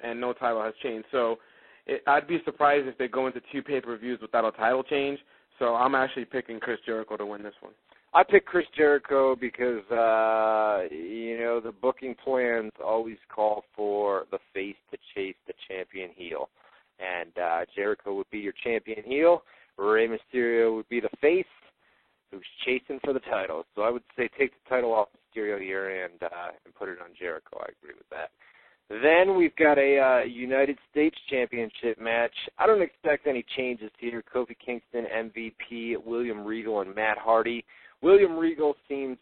and no title has changed. So I'd be surprised if they go into 2 pay-per-views without a title change. So I'm actually picking Chris Jericho to win this one. I pick Chris Jericho because, the booking plans always call for the face to chase the champion heel. And Jericho would be your champion heel. Rey Mysterio would be the face who's chasing for the title. So I would say take the title off Mysterio here and put it on Jericho. I agree with that. Then we've got a United States Championship match. I don't expect any changes here. Kofi Kingston, MVP, William Regal, and Matt Hardy. William Regal seems,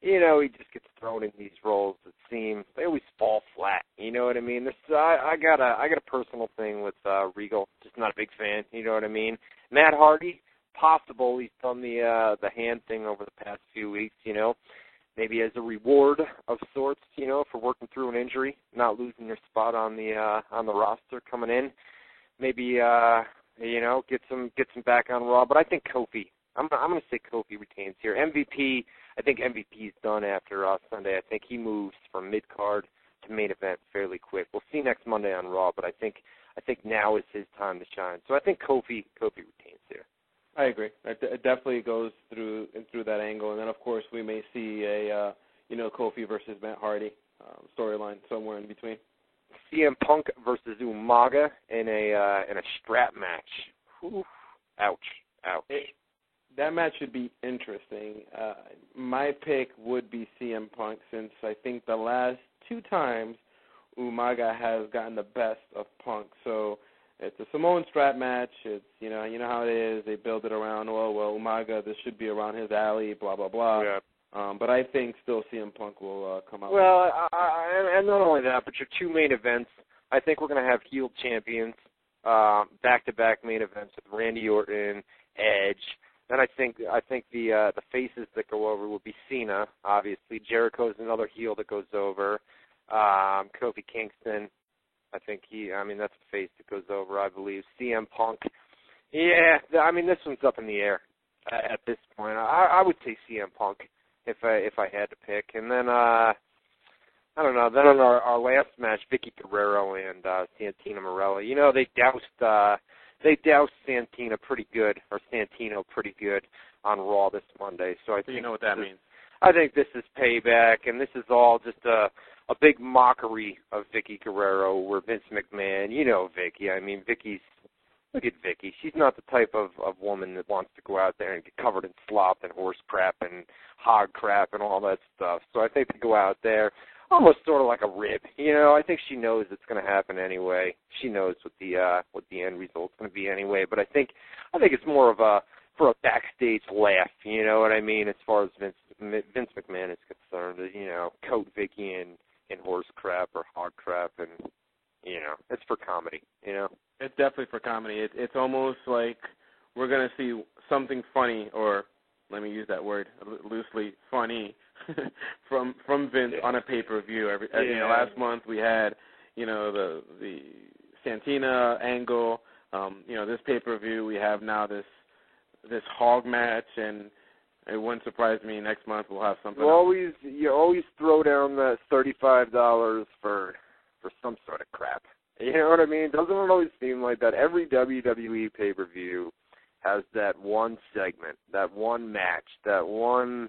he just gets thrown in these roles that seem, they always fall flat. You know what I mean? I got a personal thing with Regal. Just not a big fan. You know what I mean? Matt Hardy, possible. He's done the hand thing over the past few weeks. Maybe as a reward of sorts, for working through an injury, not losing your spot on the roster coming in. Maybe get some back on Raw. But I think Kofi. I'm going to say Kofi retains here. MVP. I think MVP is done after Sunday. I think he moves from mid card to main event fairly quick. We'll see next Monday on Raw, but I think now is his time to shine. So I think Kofi retains here. I agree. It definitely goes through that angle, and then of course we may see a Kofi versus Matt Hardy storyline somewhere in between. CM Punk versus Umaga in a strap match. Whew. Ouch. That match should be interesting. My pick would be CM Punk, since I think the last 2 times Umaga has gotten the best of Punk. So it's a Samoan strap match. It's you know how it is. They build it around, Umaga, this should be around his alley, blah blah blah. Yeah. But I think still CM Punk will come out. Well, and not only that, but your 2 main events. I think we're going to have heel champions, back-to-back main events with Randy Orton, Edge. Then I think the faces that go over will be Cena, obviously. Jericho's another heel that goes over. Kofi Kingston. I think that's a face that goes over, I believe. CM Punk. Yeah, this one's up in the air at this point. I would say CM Punk if I had to pick. And then, I don't know, then on our last match, Vicky Guerrero and Santino Marella. They doused Santino pretty good on Raw this Monday. So I think you know what that means. I think this is payback, and this is all just a big mockery of Vicky Guerrero, where Vince McMahon, Vicky. Look at Vicky. She's not the type of woman that wants to go out there and get covered in slop and horse crap and hog crap and all that stuff. So I think they go out there almost sort of like a rib. I think she knows it's going to happen anyway. She knows what the end result's going to be anyway. But I think it's more of for a backstage laugh. You know what I mean? As far as Vince McMahon is concerned, coat Vicky in horse crap or hog crap, and it's for comedy. It's definitely for comedy. It's almost like we're going to see something funny, or let me use that word loosely, funny, from Vince on a pay-per-view. Last month we had, the Santina angle. This pay-per-view we have now this hog match, and it wouldn't surprise me next month we'll have something. You always throw down that $35 for some sort of crap. You know what I mean? Doesn't it always seem like that? Every WWE pay-per-view has that one segment, that one match, that one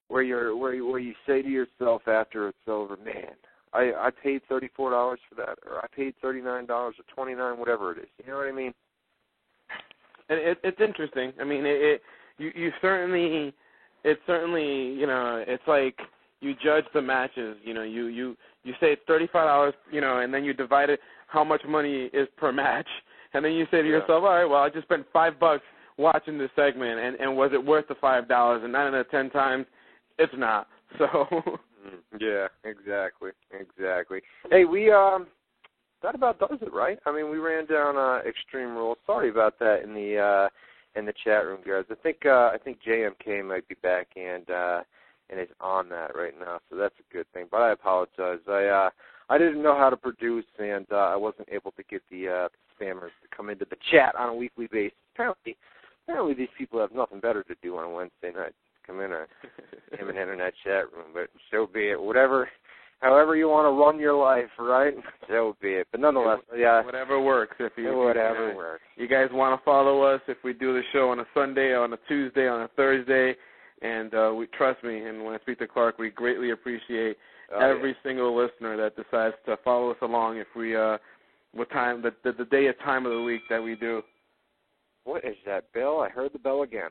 where you say to yourself after it's over, man, I paid $34 for that, or I paid $39 or $29, whatever it is. You know what I mean? And it's interesting. It's certainly, it's like you judge the matches. You say it's $35, and then you divide it how much money is per match, and then you say to yourself, all right, well, I just spent $5 watching this segment, and was it worth the $5? And 9 out of 10 times, it's not. So. Yeah, exactly. Hey, that about does it, right? We ran down Extreme Rules. Sorry about that in the chat room, guys. I think JMK might be back and is on that right now, so that's a good thing. But I apologize. I didn't know how to produce, and I wasn't able to get the spammers to come into the chat on a weekly basis. Apparently these people have nothing better to do on a Wednesday night. Come in an internet chat room, but so be it. Whatever However you want to run your life, right? So be it. But nonetheless, yeah. Whatever works. Whatever works. You guys want to follow us if we do the show on a Sunday, on a Tuesday, on a Thursday, and we trust me, and when I speak to Clark, we greatly appreciate every single listener that decides to follow us along if we what time the day and time of the week that we do. What is that bell? I heard the bell again.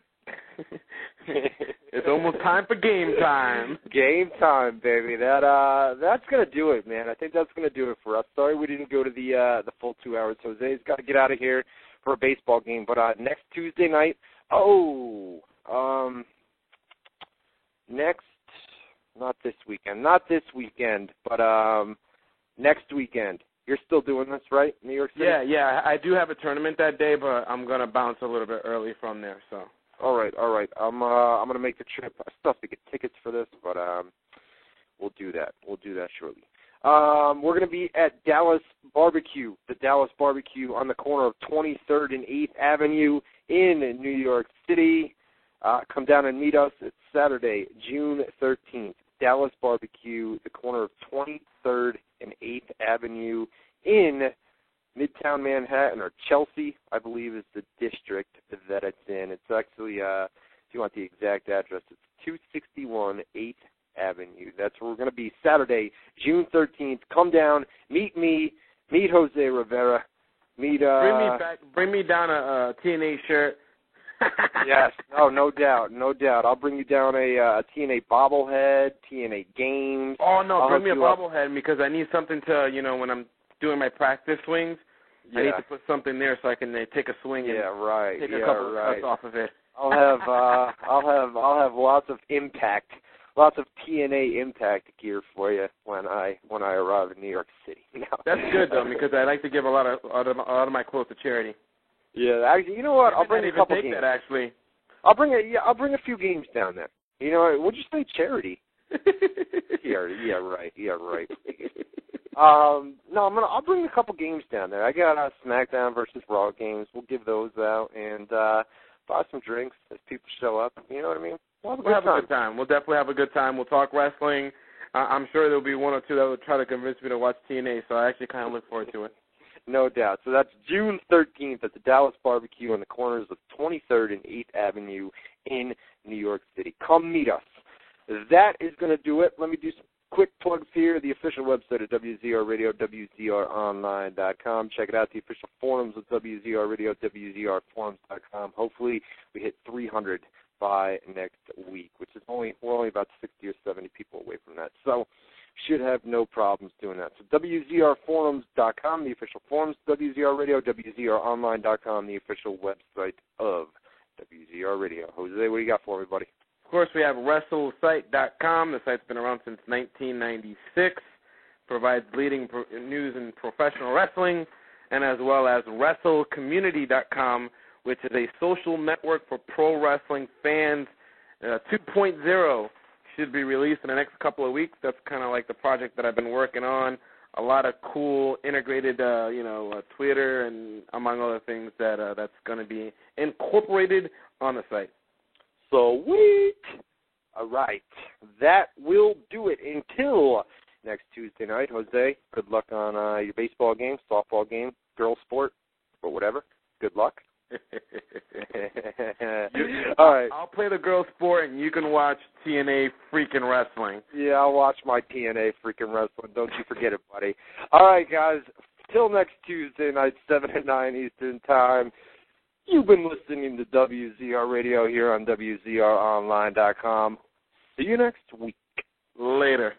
It's almost time for game time. Game time, baby. That's gonna do it, man. I think that's gonna do it for us. Sorry we didn't go to the full 2 hours. Jose's got to get out of here for a baseball game. But next Tuesday night. Not this weekend, but next weekend. You're still doing this, right? New York City? Yeah. I do have a tournament that day, but I'm gonna bounce a little bit early from there. So. All right. I'm gonna make the trip. I still have to get tickets for this, but we'll do that. We'll do that shortly. We're gonna be at Dallas Barbecue, the Dallas Barbecue on the corner of 23rd and 8th Avenue in New York City. Come down and meet us. It's Saturday, June 13th. Dallas Barbecue, the corner of 23rd and 8th Avenue in Midtown Manhattan, or Chelsea, I believe, is the district that it's in. It's actually, if you want the exact address, it's 261 8th Avenue. That's where we're going to be Saturday, June 13th. Come down, meet me, meet Jose Rivera, meet... Bring me down a TNA shirt. Yes, no doubt. I'll bring you down a TNA bobblehead, TNA games. Oh, no, bring me a bobblehead because I need something to, when I'm doing my practice swings, I need to put something there so I can take a swing and take a couple of cuts off of it. I'll have lots of TNA Impact gear for you when I arrive in New York City. That's good though, because I like to give a lot of my clothes to charity. Yeah, actually, you know what? I'll bring a couple games. That actually. I'll bring a few games down there. You know, would you say charity? Yeah, right. No, I'll bring a couple games down there. I got SmackDown versus Raw games. We'll give those out and buy some drinks as people show up. You know what I mean? We'll have a good time. We'll definitely have a good time. We'll talk wrestling. I'm sure there'll be one or two that will try to convince me to watch TNA, so I actually kind of look forward to it. No doubt. So that's June 13th at the Dallas Barbecue on the corners of 23rd and 8th Avenue in New York City. Come meet us. That is going to do it. Let me do some quick plugs here. The official website of WZR Radio, WZRonline.com. Check it out. The official forums of WZR Radio, WZRforums.com. Hopefully we hit 300 by next week, which is we're only about 60 or 70 people away from that. So should have no problems doing that. So WZRforums.com, the official forums, WZR Radio, WZRonline.com, the official website of WZR Radio. Jose, what do you got for me, buddy? Of course, we have WrestleSite.com. The site's been around since 1996. Provides leading news in professional wrestling, and as well as WrestleCommunity.com, which is a social network for pro wrestling fans. 2.0 should be released in the next couple of weeks. That's kind of like the project that I've been working on. A lot of cool integrated, Twitter and among other things that's going to be incorporated on the site. Sweet. All right. That will do it until next Tuesday night. Jose, good luck on your baseball game, softball game, girl sport, or whatever. Good luck. All right. I'll play the girl sport, and you can watch TNA freaking wrestling. Yeah, I'll watch my TNA freaking wrestling. Don't you forget it, buddy. All right, guys. Till next Tuesday night, 7 and 9 Eastern Time. You've been listening to WZR Radio here on WZRonline.com. See you next week. Later.